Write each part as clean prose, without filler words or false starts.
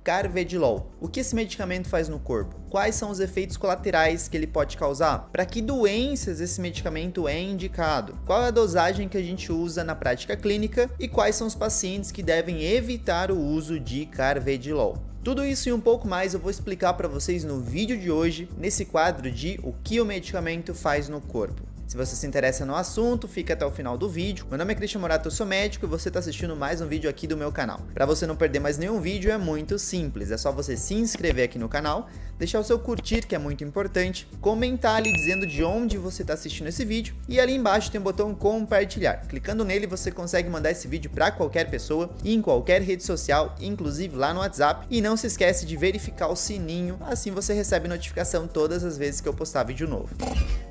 Carvedilol. O que esse medicamento faz no corpo? Quais são os efeitos colaterais que ele pode causar? Para que doenças esse medicamento é indicado? Qual é a dosagem que a gente usa na prática clínica? E quais são os pacientes que devem evitar o uso de Carvedilol? Tudo isso e um pouco mais eu vou explicar para vocês no vídeo de hoje, nesse quadro de o que o medicamento faz no corpo. Se você se interessa no assunto, fica até o final do vídeo. Meu nome é Christian Morato, eu sou médico e você está assistindo mais um vídeo aqui do meu canal. Para você não perder mais nenhum vídeo é muito simples, é só você se inscrever aqui no canal, deixar o seu curtir, que é muito importante, comentar ali dizendo de onde você está assistindo esse vídeo e ali embaixo tem o botão compartilhar. Clicando nele você consegue mandar esse vídeo para qualquer pessoa e em qualquer rede social, inclusive lá no WhatsApp. E não se esquece de verificar o sininho, assim você recebe notificação todas as vezes que eu postar vídeo novo.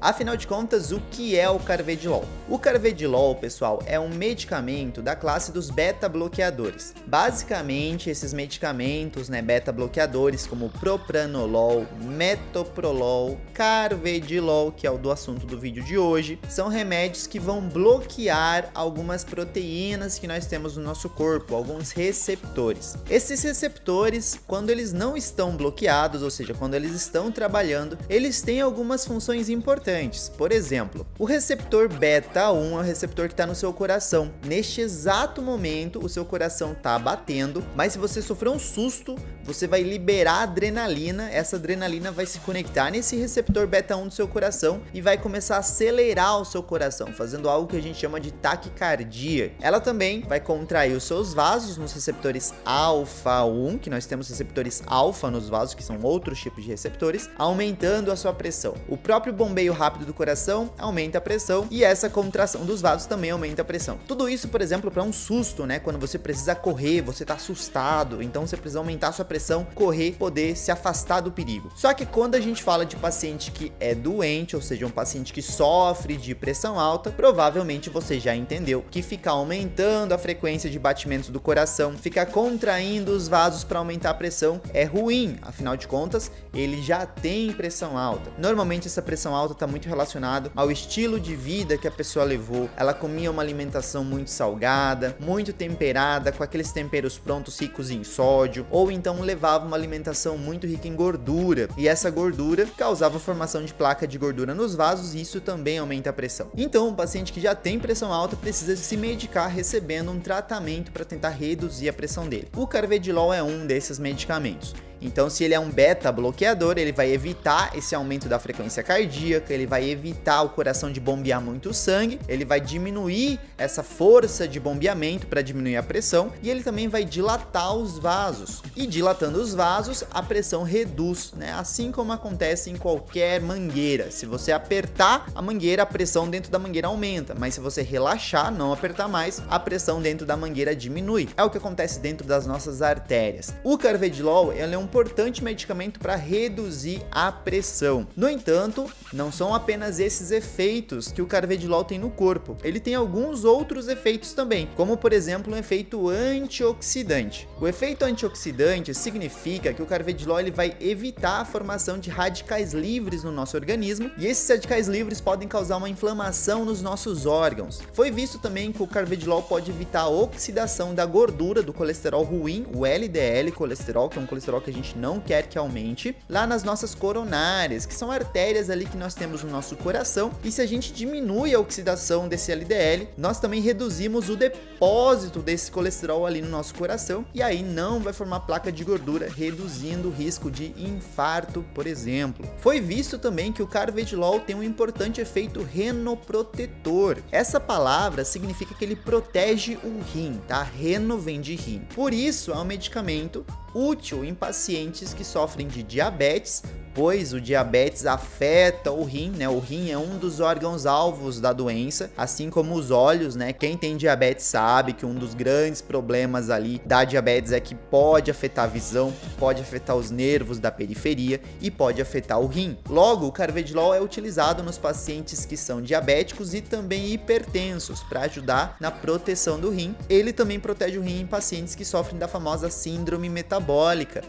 Afinal de contas, o que é o Carvedilol? O Carvedilol, pessoal, é um medicamento da classe dos beta-bloqueadores. Basicamente, esses medicamentos, beta-bloqueadores como propranolol, metoprolol, Carvedilol, que é o do assunto do vídeo de hoje, são remédios que vão bloquear algumas proteínas que nós temos no nosso corpo, alguns receptores. Esses receptores, quando eles não estão bloqueados, ou seja, quando eles estão trabalhando, eles têm algumas funções importantes. Por exemplo, o receptor beta 1 é o receptor que está no seu coração. Neste exato momento, o seu coração está batendo, mas se você sofrer um susto, você vai liberar adrenalina. Essa adrenalina vai se conectar nesse receptor beta 1 do seu coração e vai começar a acelerar o seu coração, fazendo algo que a gente chama de taquicardia. Ela também vai contrair os seus vasos nos receptores alfa 1, que nós temos receptores alfa nos vasos, que são outros tipos de receptores, aumentando a sua pressão. O próprio bombeio rápido do coração aumenta a pressão e essa contração dos vasos também aumenta a pressão. Tudo isso, por exemplo, para um susto, quando você precisa correr, você tá assustado, então você precisa aumentar a sua pressão, correr, poder se afastar do perigo. Só que quando a gente fala de paciente que é doente, ou seja, um paciente que sofre de pressão alta, provavelmente você já entendeu que ficar aumentando a frequência de batimentos do coração, ficar contraindo os vasos para aumentar a pressão é ruim. Afinal de contas, ele já tem pressão alta. Normalmente essa pressão alta está muito relacionado ao estilo de vida que a pessoa levou. Ela comia uma alimentação muito salgada, muito temperada, com aqueles temperos prontos ricos em sódio, ou então levava uma alimentação muito rica em gordura, e essa gordura causava formação de placa de gordura nos vasos e isso também aumenta a pressão. Então, um paciente que já tem pressão alta precisa se medicar recebendo um tratamento para tentar reduzir a pressão dele. O Carvedilol é um desses medicamentos. Então, se ele é um beta-bloqueador, ele vai evitar esse aumento da frequência cardíaca, ele vai evitar o coração de bombear muito sangue, ele vai diminuir essa força de bombeamento para diminuir a pressão e ele também vai dilatar os vasos. E dilatando os vasos, a pressão reduz, assim como acontece em qualquer mangueira. Se você apertar a mangueira, a pressão dentro da mangueira aumenta, mas se você relaxar, não apertar mais, a pressão dentro da mangueira diminui. É o que acontece dentro das nossas artérias. O Carvedilol, ele é um importante medicamento para reduzir a pressão. No entanto, não são apenas esses efeitos que o Carvedilol tem no corpo. Ele tem alguns outros efeitos também, como por exemplo um efeito antioxidante. O efeito antioxidante significa que o Carvedilol ele vai evitar a formação de radicais livres no nosso organismo e esses radicais livres podem causar uma inflamação nos nossos órgãos. Foi visto também que o Carvedilol pode evitar a oxidação da gordura do colesterol ruim, o LDL colesterol, que é um colesterol que a gente não quer que aumente, lá nas nossas coronárias, que são artérias ali que nós temos no nosso coração, e se a gente diminui a oxidação desse LDL, nós também reduzimos o depósito desse colesterol ali no nosso coração, e aí não vai formar placa de gordura, reduzindo o risco de infarto, por exemplo. Foi visto também que o Carvedilol tem um importante efeito renoprotetor. Essa palavra significa que ele protege o rim, tá? Reno vem de rim. Por isso, é um medicamento útil em pacientes que sofrem de diabetes, pois o diabetes afeta o rim, né? O rim é um dos órgãos-alvos da doença, assim como os olhos, né? Quem tem diabetes sabe que um dos grandes problemas ali da diabetes é que pode afetar a visão, pode afetar os nervos da periferia e pode afetar o rim. Logo, o Carvedilol é utilizado nos pacientes que são diabéticos e também hipertensos para ajudar na proteção do rim. Ele também protege o rim em pacientes que sofrem da famosa síndrome metabólica.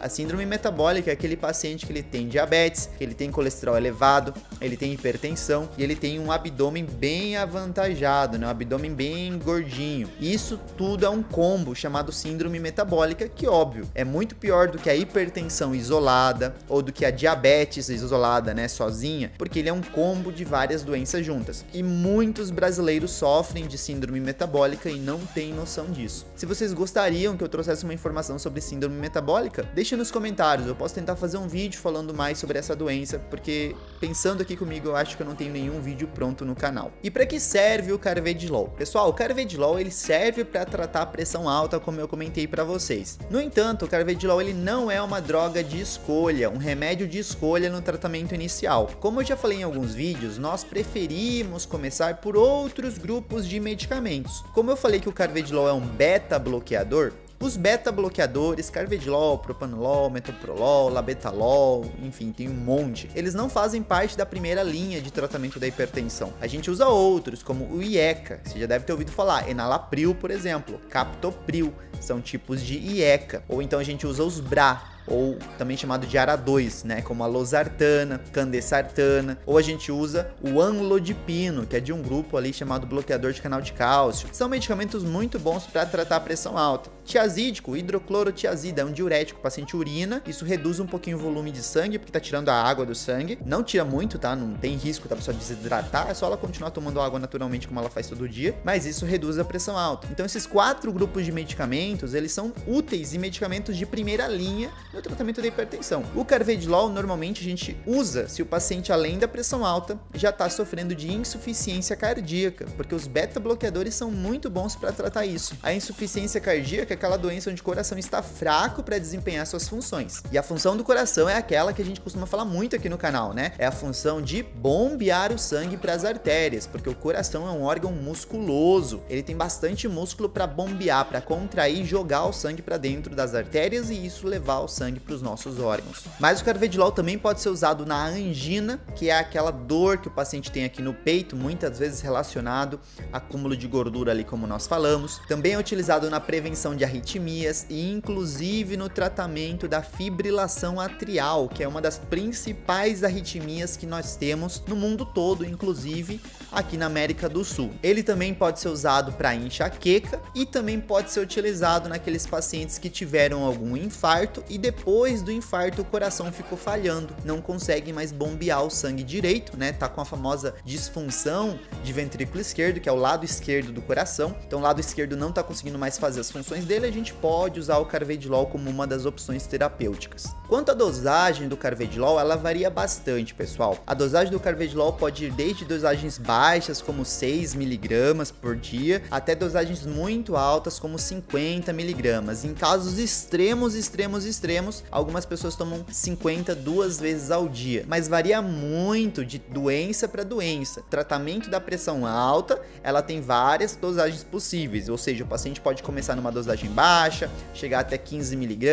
A síndrome metabólica é aquele paciente que ele tem diabetes, diabetes, ele tem colesterol elevado, ele tem hipertensão e ele tem um abdômen bem avantajado, né? Um abdômen bem gordinho. Isso tudo é um combo chamado síndrome metabólica, que óbvio, é muito pior do que a hipertensão isolada ou do que a diabetes isolada, né, sozinha, porque ele é um combo de várias doenças juntas. E muitos brasileiros sofrem de síndrome metabólica e não têm noção disso. Se vocês gostariam que eu trouxesse uma informação sobre síndrome metabólica, deixe nos comentários, eu posso tentar fazer um vídeo falando mais sobre essa doença, porque pensando aqui comigo, eu acho que eu não tenho nenhum vídeo pronto no canal. E para que serve o Carvedilol? Pessoal, o Carvedilol ele serve para tratar a pressão alta, como eu comentei para vocês. No entanto, o Carvedilol ele não é uma droga de escolha, um remédio de escolha no tratamento inicial. Como eu já falei em alguns vídeos, nós preferimos começar por outros grupos de medicamentos. Como eu falei que o Carvedilol é um beta-bloqueador, os beta-bloqueadores, Carvedilol, Propanolol, Metoprolol, Labetalol, enfim, tem um monte. Eles não fazem parte da primeira linha de tratamento da hipertensão. A gente usa outros, como o IECA, você já deve ter ouvido falar, Enalapril, por exemplo, Captopril, são tipos de IECA. Ou então a gente usa os BRA, ou também chamado de ARA2, né, como a Losartana, Candesartana, ou a gente usa o Amlodipino, que é de um grupo ali chamado bloqueador de canal de cálcio. São medicamentos muito bons para tratar a pressão alta. Tiazídico, hidroclorotiazida, é um diurético, o paciente urina, isso reduz um pouquinho o volume de sangue, porque tá tirando a água do sangue, não tira muito, tá, não tem risco da pessoa desidratar, é só ela continuar tomando água naturalmente como ela faz todo dia, mas isso reduz a pressão alta. Então esses 4 grupos de medicamentos, eles são úteis e medicamentos de primeira linha no tratamento da hipertensão. O Carvedilol, normalmente a gente usa se o paciente, além da pressão alta, já está sofrendo de insuficiência cardíaca, porque os beta-bloqueadores são muito bons para tratar isso. A insuficiência cardíaca é aquela doença onde o coração está fraco para desempenhar suas funções. E a função do coração é aquela que a gente costuma falar muito aqui no canal, né? É a função de bombear o sangue para as artérias, porque o coração é um órgão musculoso. Ele tem bastante músculo para bombear, para contrair e jogar o sangue para dentro das artérias e isso levar o sangue para os nossos órgãos. Mas o Carvedilol também pode ser usado na angina, que é aquela dor que o paciente tem aqui no peito, muitas vezes relacionado a acúmulo de gordura ali, como nós falamos. Também é utilizado na prevenção de arritmias e inclusive no tratamento da fibrilação atrial, que é uma das principais arritmias que nós temos no mundo todo, inclusive aqui na América do Sul. Ele também pode ser usado para enxaqueca e também pode ser utilizado naqueles pacientes que tiveram algum infarto e depois do infarto o coração ficou falhando, não consegue mais bombear o sangue direito, né? Tá com a famosa disfunção de ventrículo esquerdo, que é o lado esquerdo do coração. Então o lado esquerdo não tá conseguindo mais fazer as funções dele, a gente pode usar o Carvedilol como uma das opções terapêuticas. Quanto à dosagem do Carvedilol, ela varia bastante, pessoal. A dosagem do Carvedilol pode ir desde dosagens baixas, como 6 mg por dia, até dosagens muito altas, como 50 mg. Em casos extremos, algumas pessoas tomam 50 2 vezes ao dia, mas varia muito de doença para doença. Tratamento da pressão alta, ela tem várias dosagens possíveis, ou seja, o paciente pode começar numa dosagem baixa, chegar até 15 mg.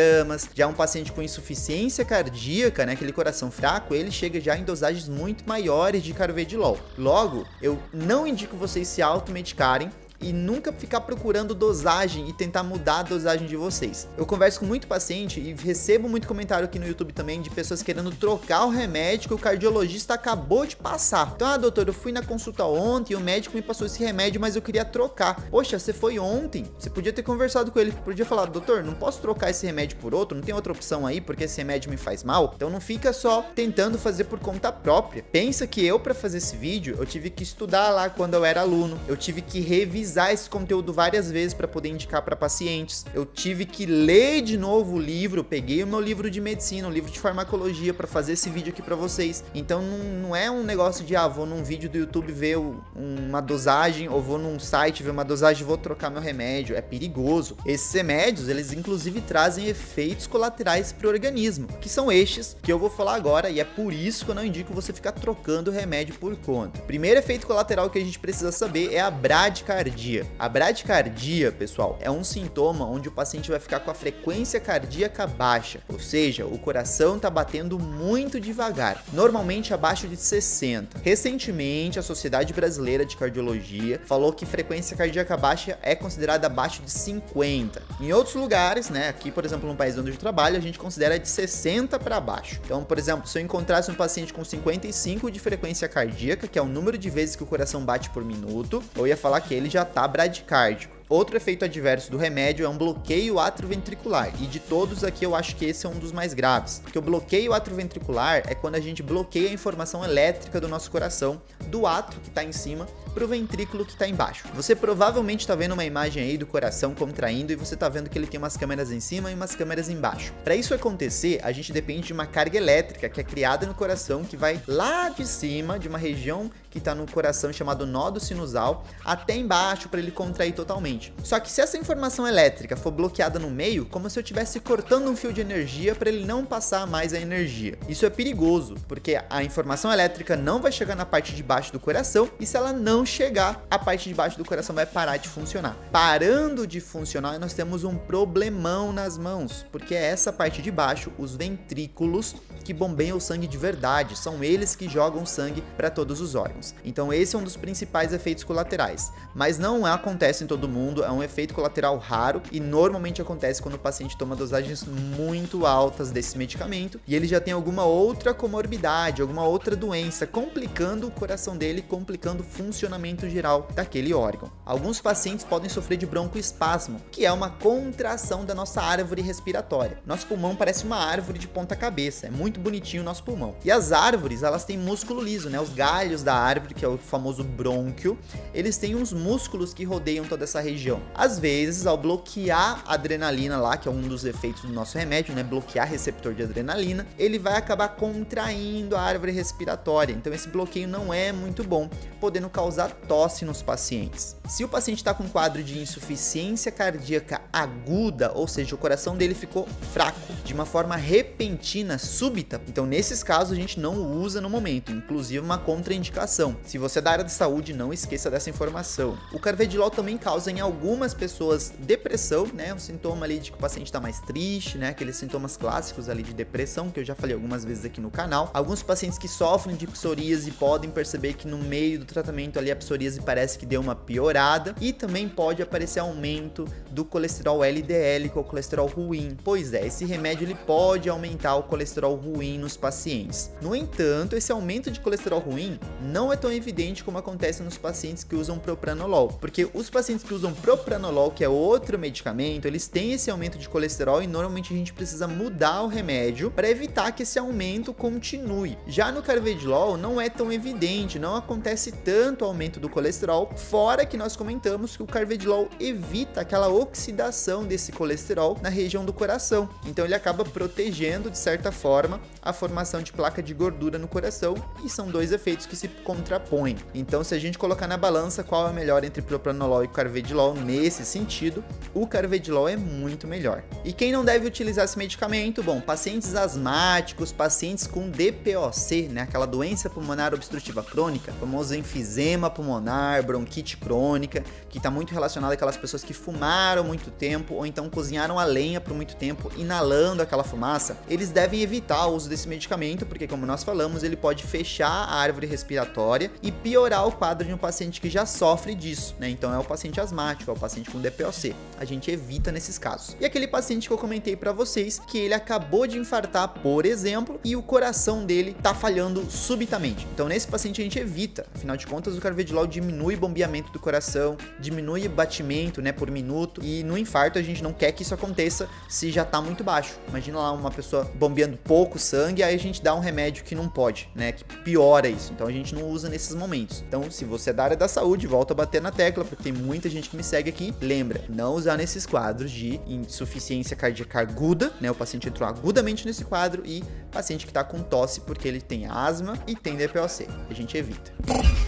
Já um paciente com insuficiência cardíaca, né, aquele coração fraco, ele chega já em dosagens muito maiores de Carvedilol. Logo, eu não indico vocês se automedicarem e nunca ficar procurando dosagem e tentar mudar a dosagem de vocês. Eu converso com muito paciente e recebo muito comentário aqui no YouTube também de pessoas querendo trocar o remédio que o cardiologista acabou de passar. Então, doutor, eu fui na consulta ontem e o médico me passou esse remédio, mas eu queria trocar. Poxa, você foi ontem, você podia ter conversado com ele, podia falar, doutor, não posso trocar esse remédio por outro, não tem outra opção aí, porque esse remédio me faz mal? Então não fica só tentando fazer por conta própria. Pensa que eu, para fazer esse vídeo, eu tive que estudar lá quando eu era aluno, eu tive que revisar esse conteúdo várias vezes para poder indicar para pacientes. Eu tive que ler de novo o livro, eu peguei o meu livro de medicina, o livro de farmacologia para fazer esse vídeo aqui para vocês. Então não é um negócio de, vou num vídeo do YouTube ver uma dosagem, ou vou num site ver uma dosagem e vou trocar meu remédio. É perigoso. Esses remédios, eles inclusive trazem efeitos colaterais para o organismo, que são estes que eu vou falar agora, e é por isso que eu não indico você ficar trocando o remédio por conta. Primeiro efeito colateral que a gente precisa saber é a bradicardia. bradicardia. A bradicardia, pessoal, é um sintoma onde o paciente vai ficar com a frequência cardíaca baixa, ou seja, o coração está batendo muito devagar, normalmente abaixo de 60. Recentemente, a Sociedade Brasileira de Cardiologia falou que frequência cardíaca baixa é considerada abaixo de 50. Em outros lugares, né, aqui, por exemplo, no país onde eu trabalho, a gente considera de 60 para baixo. Então, por exemplo, se eu encontrasse um paciente com 55 de frequência cardíaca, que é o número de vezes que o coração bate por minuto, eu ia falar que ele já está bradicárdico. Outro efeito adverso do remédio é um bloqueio atrioventricular, e de todos aqui eu acho que esse é um dos mais graves, porque o bloqueio atrioventricular é quando a gente bloqueia a informação elétrica do nosso coração, do átrio que está em cima para o ventrículo que está embaixo. Você provavelmente está vendo uma imagem aí do coração contraindo e você está vendo que ele tem umas câmeras em cima e umas câmeras embaixo. Para isso acontecer, a gente depende de uma carga elétrica que é criada no coração, que vai lá de cima, de uma região que está no coração chamado nodo sinusal, até embaixo para ele contrair totalmente. Só que se essa informação elétrica for bloqueada no meio, como se eu estivesse cortando um fio de energia para ele não passar mais a energia. Isso é perigoso, porque a informação elétrica não vai chegar na parte de baixo do coração, e se ela não chegar, a parte de baixo do coração vai parar de funcionar. Parando de funcionar, nós temos um problemão nas mãos, porque é essa parte de baixo, os ventrículos, que bombeiam o sangue de verdade, são eles que jogam sangue para todos os órgãos. Então esse é um dos principais efeitos colaterais, mas não acontece em todo mundo, é um efeito colateral raro e normalmente acontece quando o paciente toma dosagens muito altas desse medicamento e ele já tem alguma outra comorbidade, alguma outra doença, complicando o coração dele, complicando o funcionamento geral daquele órgão. Alguns pacientes podem sofrer de broncoespasmo, que é uma contração da nossa árvore respiratória. Nosso pulmão parece uma árvore de ponta cabeça, é muito bonitinho o nosso pulmão. E as árvores, elas têm músculo liso, né? Os galhos da árvore, que é o famoso brônquio, eles têm uns músculos que rodeiam toda essa região. Às vezes, ao bloquear a adrenalina lá, que é um dos efeitos do nosso remédio, né? Bloquear receptor de adrenalina, ele vai acabar contraindo a árvore respiratória. Então esse bloqueio não é muito bom, podendo causar tosse nos pacientes. Se o paciente está com um quadro de insuficiência cardíaca aguda, ou seja, o coração dele ficou fraco de uma forma repentina, súbita, então nesses casos a gente não usa no momento, inclusive uma contraindicação. Se você é da área de saúde, não esqueça dessa informação. O carvedilol também causa em algumas pessoas depressão, né? Um sintoma ali de que o paciente está mais triste, né? Aqueles sintomas clássicos ali de depressão, que eu já falei algumas vezes aqui no canal. Alguns pacientes que sofrem de psoríase podem perceber que no meio do tratamento ali a psoríase parece que deu uma piorada, e também pode aparecer aumento do colesterol LDL, que é o colesterol ruim. Pois é, esse remédio ele pode aumentar o colesterol ruim nos pacientes. No entanto, esse aumento de colesterol ruim não é tão evidente como acontece nos pacientes que usam propranolol, porque os pacientes que usam propranolol, que é outro medicamento, eles têm esse aumento de colesterol e normalmente a gente precisa mudar o remédio para evitar que esse aumento continue. Já no carvedilol não é tão evidente, não acontece tanto aumento do colesterol, fora que nós comentamos que o carvedilol evita aquela oxidação desse colesterol na região do coração, então ele acaba protegendo de certa forma a formação de placa de gordura no coração, e são dois efeitos que se contrapõem. Então se a gente colocar na balança qual é melhor entre propranolol e carvedilol nesse sentido, o carvedilol é muito melhor. E quem não deve utilizar esse medicamento? Bom, pacientes asmáticos, pacientes com DPOC, né, aquela doença pulmonar obstrutiva crônica, famoso enfisema pulmonar, bronquite crônica, que está muito relacionado àquelas pessoas que fumaram muito tempo ou então cozinharam a lenha por muito tempo, inalando aquela fumaça. Eles devem evitar o uso desse medicamento, porque como nós falamos, ele pode fechar a árvore respiratória e piorar o quadro de um paciente que já sofre disso, né? Então é o paciente asmático, é o paciente com DPOC. A gente evita nesses casos. E aquele paciente que eu comentei para vocês, que ele acabou de infartar, por exemplo, e o coração dele tá falhando subitamente. Então nesse paciente a gente evita. Afinal de contas, o carvedilol diminui o bombeamento do coração, diminui o batimento, né, por minuto, e no infarto a gente não quer que isso aconteça se já tá muito baixo. Imagina lá uma pessoa bombeando pouco sangue, aí a gente dá um remédio que não pode, né, que piora isso. Então a gente não usa nesses momentos. Então se você é da área da saúde, volta a bater na tecla, porque tem muita gente que me segue aqui. Lembra, não usar nesses quadros de insuficiência cardíaca aguda, né, o paciente entrou agudamente nesse quadro, e paciente que está com tosse porque ele tem asma e tem DPOC. A gente evita.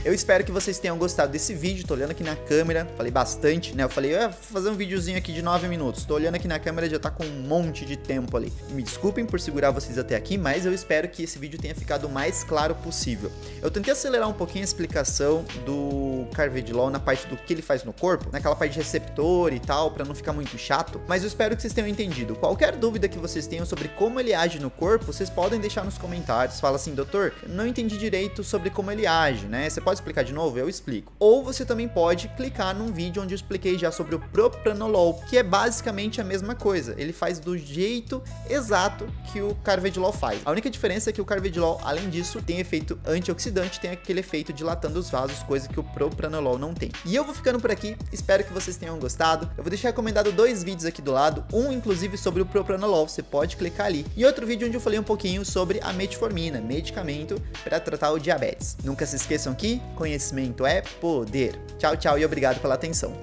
Eu espero que vocês tenham gostado desse vídeo. Tô olhando aqui na câmera, falei bastante, né? Eu falei, eu ia fazer um videozinho aqui de 9 minutos. Tô olhando aqui na câmera, já tá com um monte de tempo ali. Me desculpem por segurar vocês até aqui, mas eu espero que esse vídeo tenha ficado o mais claro possível. Eu tentei acelerar um pouquinho a explicação do Carvedilol na parte do que ele faz no corpo, naquela parte de receptor e tal, pra não ficar muito chato, mas eu espero que vocês tenham entendido. Qualquer dúvida que vocês tenham sobre como ele age no corpo, vocês podem deixar nos comentários. Fala assim, doutor, eu não entendi direito sobre como ele age, né? Você pode explicar de novo? Eu explico. Ou você também pode clicar num vídeo onde eu expliquei já sobre o propranolol, que é basicamente a mesma coisa. Ele faz do jeito exato que o Carvedilol faz. A única diferença é que o Carvedilol, além disso, tem efeito antioxidante, tem aquele efeito dilatando os vasos, coisa que o propranolol não tem. E eu vou ficando por aqui, espero que vocês tenham gostado. Eu vou deixar recomendado 2 vídeos aqui do lado, um inclusive sobre o propranolol, você pode clicar ali, e outro vídeo onde eu falei um pouquinho sobre a metformina, medicamento para tratar o diabetes. Nunca se esqueçam que conhecimento é poder. Tchau, tchau e obrigado pela atenção.